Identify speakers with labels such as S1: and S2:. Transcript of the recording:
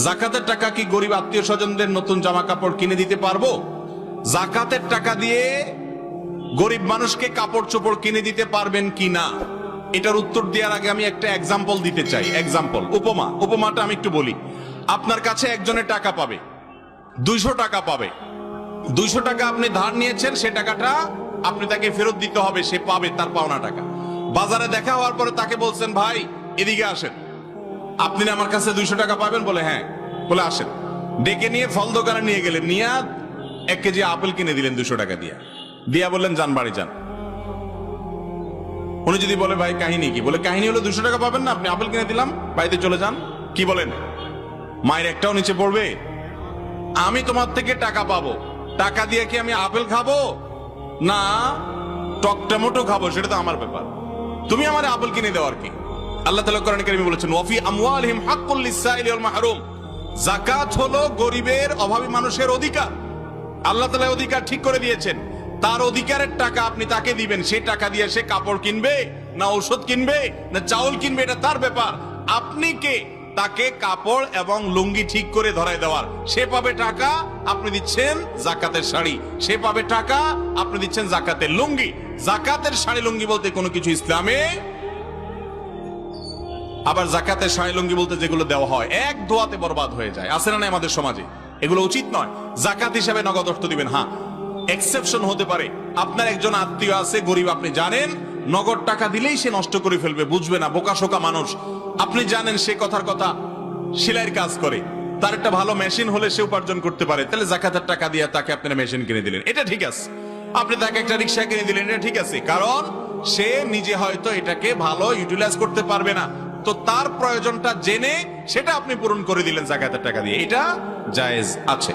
S1: জাকাতের টাকা কি গরিব আত্মীয় স্বজনদের নতুন জামা কাপড় কিনে দিতে পারবো? জাকাতের টাকা দিয়ে গরিব মানুষকে কাপড় চোপড় কিনে দিতে পারবেন কি না, এটার উত্তর দেওয়ার আগে আমি একটা এক্সাম্পল দিতে চাই। এক্সাম্পল, উপমাটা আমি একটু বলি। আপনার কাছে একজনের টাকা পাবে, 200 টাকা পাবে। 200 টাকা আপনি ধার নিয়েছেন, সে টাকাটা আপনি তাকে ফেরত দিতে হবে, সে পাবে তার পাওনা টাকা। বাজারে দেখা হওয়ার পরে তাকে বলছেন, ভাই এদিকে আসেন, আপনি না আমার কাছে 200 টাকা পাবেন? বলে হ্যাঁ। বলে আসেন। ডেকে নিয়ে ফল দোকানে নিয়ে গেলেন, নিয়ে 1 কেজি আপেল কিনে দিলেন 200 টাকা দিয়া বললেন যান বাড়ি যান। উনি যদি বলে ভাই কাহিনী কি? বলে কাহিনী হলো 200 টাকা পাবেন না, আপনি আপেল কিনে দিলাম, বাড়িতে চলে যান। কি বলেন? মায়ের একটাও নিচে পড়বে? আমি তোমার থেকে টাকা পাবো, টাকা দিয়ে কি আমি আপেল খাবো না টকটমেটো খাবো সেটা তো আমার ব্যাপার, তুমি আমার আপেল কিনে দেওয়ার কি? আল্লাহ তাআলা কোরআনে কারিমে বলেছেন ওয়াফি আমওয়ালিহিম হাক্কুল লিসাইলি ওয়াল মাহরুম, যাকাত হলো গরিবের অভাবী মানুষের অধিকার। আল্লাহ তাআলা অধিকার ঠিক করে দিয়েছেন, তার অধিকারের টাকা আপনি তাকে দিবেন, সেই টাকা দিয়ে সে কাপড় কিনবে না ঔষধ কিনবে না চাউল কিনবে, এটা তার ব্যাপার। আপনি কে তাকে কাপড় এবং লুঙ্গি ঠিক করে ধরায় দেওয়ার? সে পাবে টাকা, আপনি দিচ্ছেন জাকাতের শাড়ি, সে পাবে টাকা, আপনি দিচ্ছেন জাকাতের লুঙ্গি। জাকাতের শাড়ি লুঙ্গি বলতে কোনো কিছু ইসলামে, আবার জাকাতের শাড়ি লুঙ্গি বলতে যেগুলো দেওয়া হয় এক দোয়াতে বরবাদ হয়ে যায়, আছে না নাই আমাদের সমাজে? এগুলো উচিত নয়। জাকাত হিসাবে নগদ অর্থ দিবেন। হ্যাঁ, এক্সেপশন হতে পারে, আপনার একজন আত্মীয় আছে গরিব, আপনি জানেন নগদ টাকা দিলেই সে নষ্ট করে ফেলবে, বুঝবে না, বোকাশোকা মানুষ। আপনি জানেন সে কথার কথা সেলাইয়ের কাজ করে, তার একটা ভালো মেশিন হলে সে উপার্জন করতে পারে, তাহলে জাকাতের টাকা দিয়ে তাকে আপনারা মেশিন কিনে দিলেন, এটা ঠিক আছে। আপনি তাকে একটা রিক্সা কিনে দিলেন, এটা ঠিক আছে, কারণ সে নিজে হয়তো এটাকে ভালো ইউটিলাইজ করতে পারবে না, তো তার প্রয়োজনটা জেনে সেটা আপনি পূরণ করে দিলেন জাকাতের টাকা দিয়ে, এটা জায়েজ আছে।